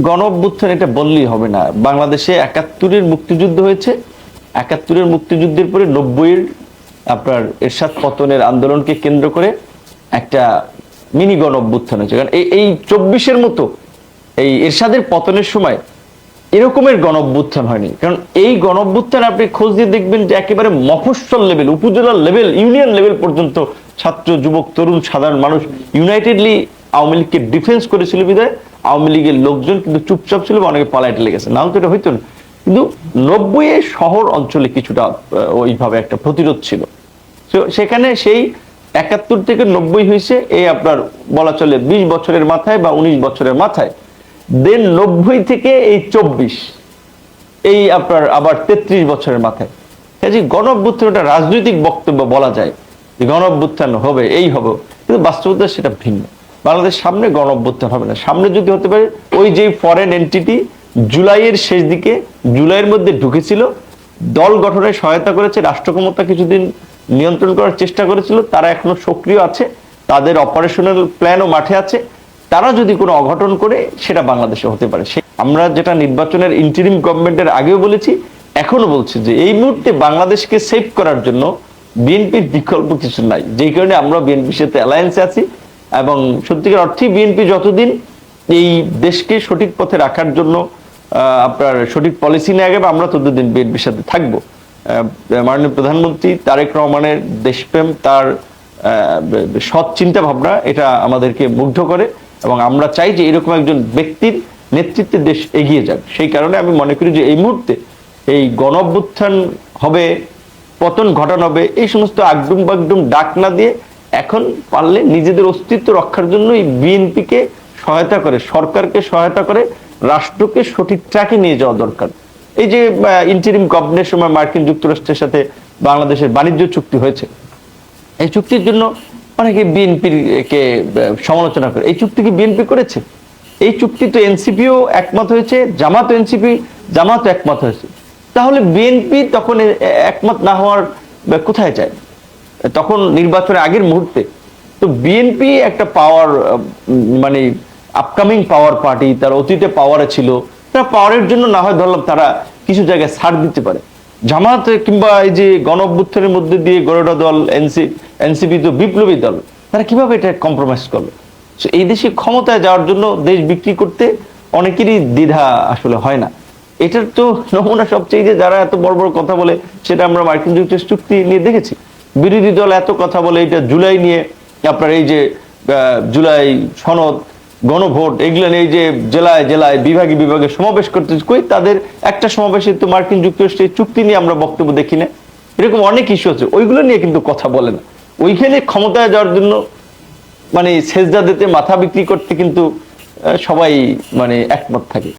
গণ অভ্যুত্থান এটা বললেই হবে না। বাংলাদেশে ৭১-এর মুক্তিযুদ্ধ হয়েছে, ৭১-এর মুক্তিযুদ্ধের পরে ৯০-এর আপনার এরশাদ পতনের আন্দোলনকে কেন্দ্র করে একটা মিনি গণ অভ্যুত্থান হয়েছে। কারণ এই ২৪-এর মতো এই এরশাদের পতনের সময় এরকমের গণ অভ্যুত্থান হয়নি। কারণ এই গণ অভ্যুত্থান আপনি খোঁজ দিয়ে দেখবেন যে একেবারে মফস্বল লেভেল, উপজেলা লেভেল, ইউনিয়ন লেভেল পর্যন্ত ছাত্র, যুবক, তরুণ, সাধারণ মানুষ ইউনাইটেডলি আওয়ামী লীগকে ডিফেন্স করেছিল বিধায় আওয়ামী লীগের লোকজন কিন্তু চুপচাপ ছিল, অনেকে পালাইতে লেগেছে, নাও তো এটা হইতো না। কিন্তু ৯০-এ শহর অঞ্চলে কিছুটা ওইভাবে একটা প্রতিরোধ ছিল। সেখানে সেই ৭১ থেকে ৯০ হয়েছে এই আপনার বলা চলে ২০ বছরের মাথায় বা ১৯ বছরের মাথায়। দেন ৯০ থেকে এই ২৪ এই আপনার আবার ৩৩ বছরের মাথায়। কাজে গণ অভ্যুত্থান একটা রাজনৈতিক বক্তব্য বলা যায় যে গণ অভ্যুত্থান হবে, এই হবে, কিন্তু বাস্তবতা সেটা ভিন্ন। বাংলাদেশ সামনে গণ অভ্যুত্থান হবে না। সামনে যদি হতে পারে ওই যে ফরেন এন্টিটি জুলাইয়ের শেষ দিকে, জুলাইয়ের মধ্যে ঢুকেছিল, দল গঠনে সহায়তা করেছে, রাষ্ট্র ক্ষমতা কিছুদিন নিয়ন্ত্রণ করার চেষ্টা করেছিল, তারা এখনো সক্রিয় আছে, তাদের অপারেশনাল প্ল্যানও মাঠে আছে। তারা যদি কোনো অঘটন করে সেটা বাংলাদেশে হতে পারে। আমরা যেটা নির্বাচনের ইন্টারিম গভর্নমেন্টের আগেও বলেছি, এখনো বলছি যে এই মুহূর্তে বাংলাদেশকে সেভ করার জন্য বিএনপির বিকল্প কিছু নাই, যেই কারণে আমরা বিএনপির সাথে অ্যালায়েন্সে আছি। এবং সত্যিকার অর্থেই বিএনপি যতদিন এই দেশকে সঠিক পথে রাখার জন্য আপনার সঠিক পলিসি নিয়ে আগে, আমরা ততদিন বিএনপির সাথে থাকবো। মাননীয় প্রধানমন্ত্রী তারেক রহমানের দেশপ্রেম, তার সৎ চিন্তা ভাবনা, এটা আমাদেরকে মুগ্ধ করে এবং আমরা চাই যে এরকম একজন ব্যক্তির নেতৃত্বে দেশ এগিয়ে যাক। সেই কারণে আমি মনে করি যে এই মুহূর্তে এই গণ অভ্যুত্থান হবে, পতন ঘটানো হবে, এই সমস্ত আগডুম বাগডুম ডাক না দিয়ে এখন পারলে নিজেদের অস্তিত্ব রক্ষার জন্য এই বিএনপিকে সহায়তা করে, সরকারকে সহায়তা করে রাষ্ট্রকে সঠিক ট্র্যাকে নিয়ে যাওয়া দরকার। এই যে ইন্টারিম গভর্নমেন্টের সময় মার্কিন যুক্তরাষ্ট্রের সাথে বাংলাদেশের বাণিজ্য চুক্তি হয়েছে, এই চুক্তির জন্য অনেকে বিএনপির কে সমালোচনা করে। এই চুক্তি কি বিএনপি করেছে? এই চুক্তি তো এনসিপিও একমত হয়েছে, জামাত একমত হয়েছে। তাহলে বিএনপি তখন একমত না হওয়ার কোথায় যায়? তখন নির্বাচনের আগের মুহূর্তে তো বিএনপি একটা পাওয়ার, মানে আপকামিং পাওয়ার পার্টি, তার অতীতে পাওয়ারে ছিল, তারা পাওয়ারের জন্য না হয় ধরলাম তারা কিছু জায়গায় ছাড় দিতে পারে। জামাত কিংবা এই যে গণ অভ্যুত্থানের মধ্যে দিয়ে গড়ে দল এনসিপি তো বিপ্লবী দল, তারা কিভাবে এটা কম্প্রোমাইজ করলো? এই দেশে ক্ষমতায় যাওয়ার জন্য দেশ বিক্রি করতে অনেকেরই দ্বিধা আসলে হয় না। এটার তো নমুনা সবচেয়ে যে যারা এত বড় বড় কথা বলে, সেটা আমরা মার্কিন যুক্তরাষ্ট্র চুক্তি নিয়ে দেখেছি। বিরোধী দল এত কথা বলে, এটা জুলাই নিয়ে আপনার এই যে জুলাই সনদ, গণভোট, এগুলো নিয়ে এই যে জেলায় জেলায় বিভাগে বিভাগে সমাবেশ করতে, কই তাদের একটা সমাবেশে তো মার্কিন যুক্তরাষ্ট্রের চুক্তি নিয়ে আমরা বক্তব্য দেখি না। এরকম অনেক ইস্যু আছে, ওইগুলো নিয়ে কিন্তু কথা বলে না। ওইখানে ক্ষমতায় যাওয়ার জন্য মানে সেজদা দিতে, মাথা বিক্রি করতে কিন্তু সবাই মানে একমত থাকে।